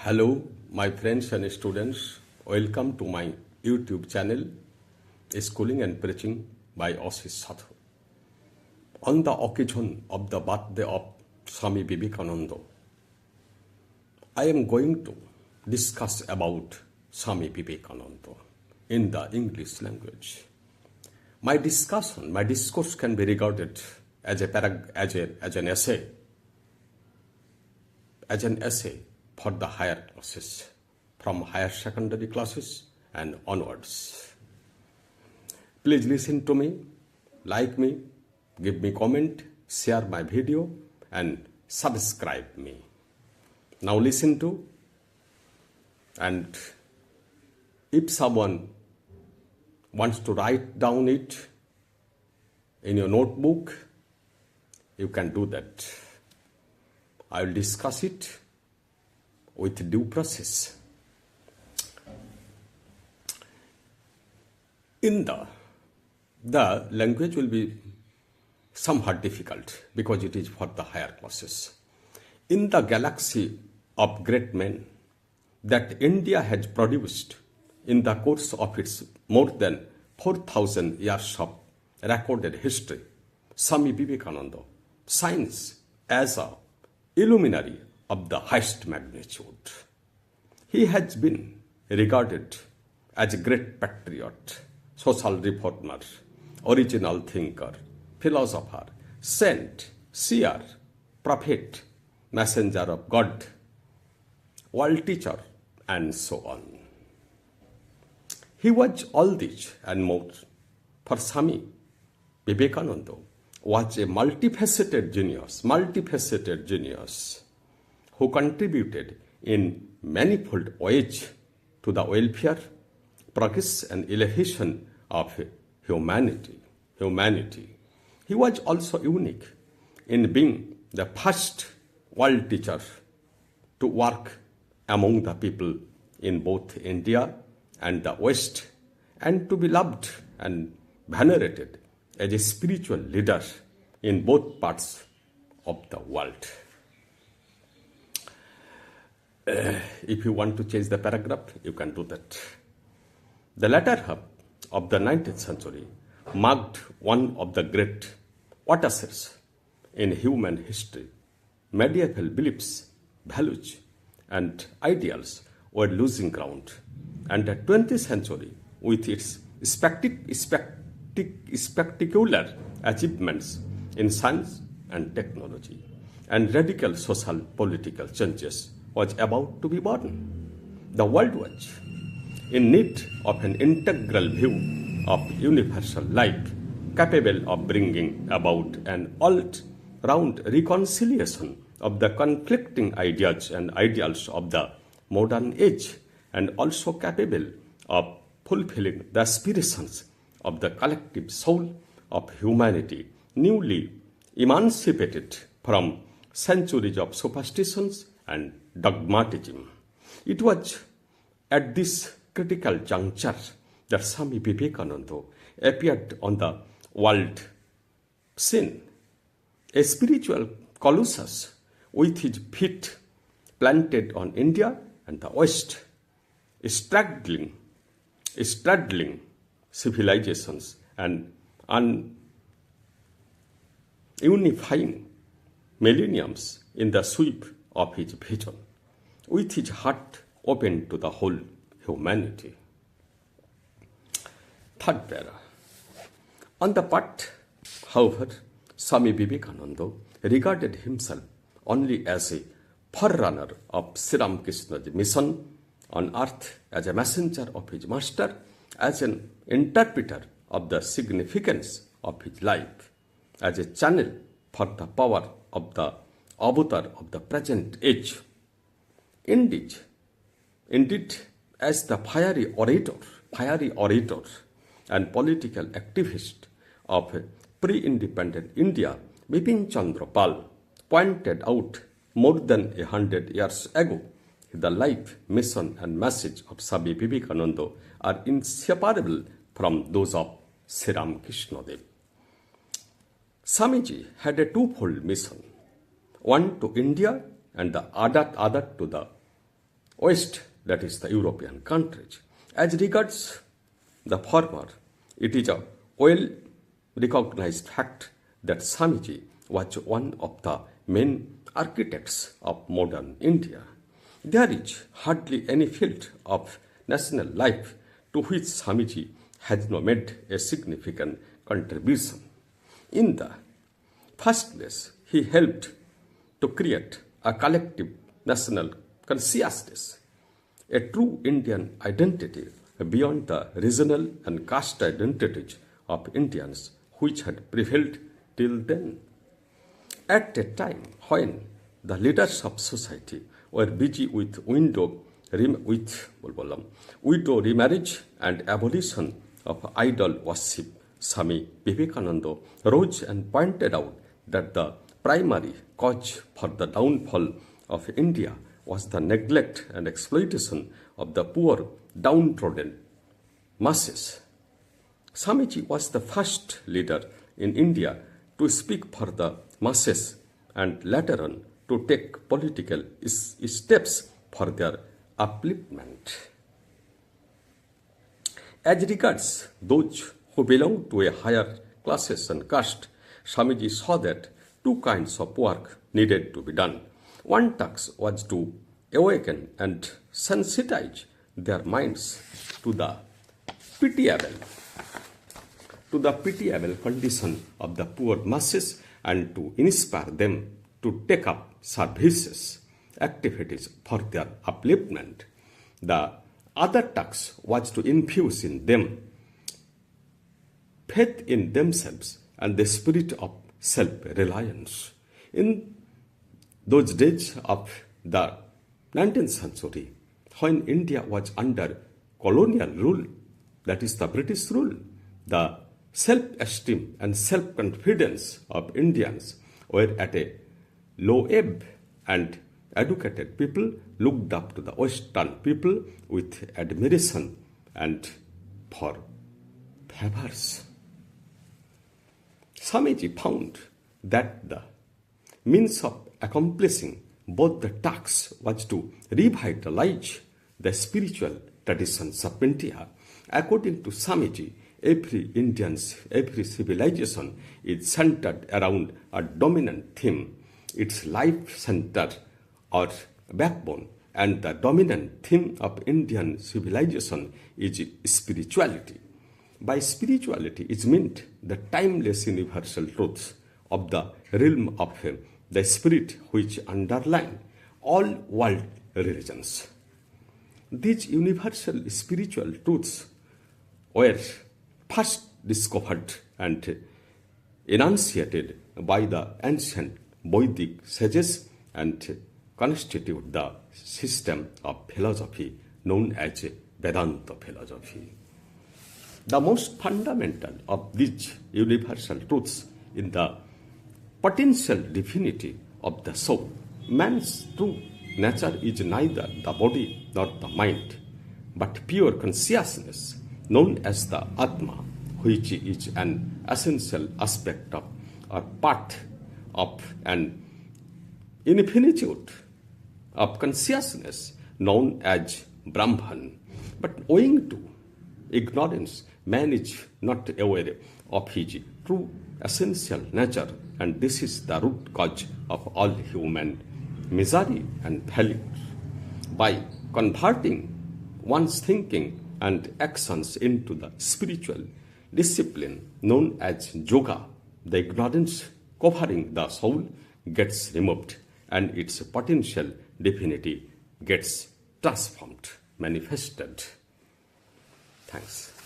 Hello, my friends and students. Welcome to my YouTube channel, Schooling and Preaching by Ashish Sadhu. On the occasion of the birthday of Swami Vivekananda, I am going to discuss about Swami Vivekananda in the English language. My discourse can be regarded as an essay for the higher classes, from higher secondary classes and onwards. Please listen to me, like me, give me comment, share my video and subscribe me. Now listen to, and if someone wants to write down it in your notebook, you can do that. I will discuss it with due process. In the language will be somewhat difficult because it is for the higher classes. In the galaxy of great men that India has produced in the course of its more than 4,000 years of recorded history, Swami Vivekananda shines as a illuminary of the highest magnitude. He has been regarded as a great patriot, social reformer, original thinker, philosopher, saint, seer, prophet, messenger of God, world teacher, and so on. He was all this and more. For Swami Vivekananda was a multifaceted genius who contributed in manifold ways to the welfare, progress and elevation of humanity. He was also unique in being the first world teacher to work among the people in both India and the West, and to be loved and venerated as a spiritual leader in both parts of the world. If you want to change the paragraph, you can do that. The latter half of the 19th century marked one of the great watersheds in human history. Medieval beliefs, values, and ideals were losing ground, and the 20th century, with its spectacular achievements in science and technology and radical social political changes, was about to be born. The world was in need of an integral view of universal life, capable of bringing about an all-round reconciliation of the conflicting ideas and ideals of the modern age, and also capable of fulfilling the aspirations of the collective soul of humanity, newly emancipated from centuries of superstitions and dogmatism. It was at this critical juncture that Swami Vivekananda appeared on the world scene, a spiritual colossus with his feet planted on India and the West, straddling civilizations and unifying millenniums in the sweep of his vision, with his heart open to the whole humanity. Third para. On the part, however, Swami Vivekananda regarded himself only as a forerunner of Sri Ramakrishna's mission on earth, as a messenger of his master, as an interpreter of the significance of his life, as a channel for the power of the avatar of the present age. Indeed, as the fiery orator and political activist of pre-independent India, Bipin Chandra Pal pointed out more than 100 years ago, the life, mission and message of Swami Vivekananda are inseparable from those of Sri Ramakrishna Dev. Swamiji had a twofold mission, one to India and the other to the West, that is the European countries. As regards the former, it is a well recognized fact that Swamiji was one of the main architects of modern India. There is hardly any field of national life to which Swamiji has not made a significant contribution. In the first place, he helped to create a collective national consciousness, a true Indian identity beyond the regional and caste identities of Indians which had prevailed till then. At a time when the leaders of society were busy with widow remarriage and abolition of idol worship, Swami Vivekananda rose and pointed out that the primary cause for the downfall of India was the neglect and exploitation of the poor, downtrodden masses. Swamiji was the first leader in India to speak for the masses and later on to take political steps for their upliftment. As regards those who belong to a higher classes and caste, Swamiji saw that two kinds of work needed to be done. One task was to awaken and sensitize their minds to the pitiable condition of the poor masses and to inspire them to take up services, activities for their upliftment. The other task was to infuse in them faith in themselves and the spirit of self-reliance. In those days of the 19th century, when India was under colonial rule, that is the British rule, the self-esteem and self-confidence of Indians were at a low ebb, and educated people looked up to the Western people with admiration and for favors. Swamiji found that the means of accomplishing both the tasks was to revitalize the spiritual traditions of India. According to Swamiji, every civilization is centered around a dominant theme, its life center or backbone, and the dominant theme of Indian civilization is spirituality. By spirituality is meant the timeless universal truths of the realm of the spirit which underline all world religions. These universal spiritual truths were first discovered and enunciated by the ancient Vedic sages and constitute the system of philosophy known as Vedanta philosophy. The most fundamental of these universal truths in the potential divinity of the soul. Man's true nature is neither the body nor the mind, but pure consciousness, known as the Atma, which is an essential aspect of or part of an infinitude of consciousness known as Brahman. But owing to ignorance, man is not aware of his true essential nature, and this is the root cause of all human misery and failure. By converting one's thinking and actions into the spiritual discipline known as yoga, the ignorance covering the soul gets removed and its potential divinity gets transformed, manifested. Thanks.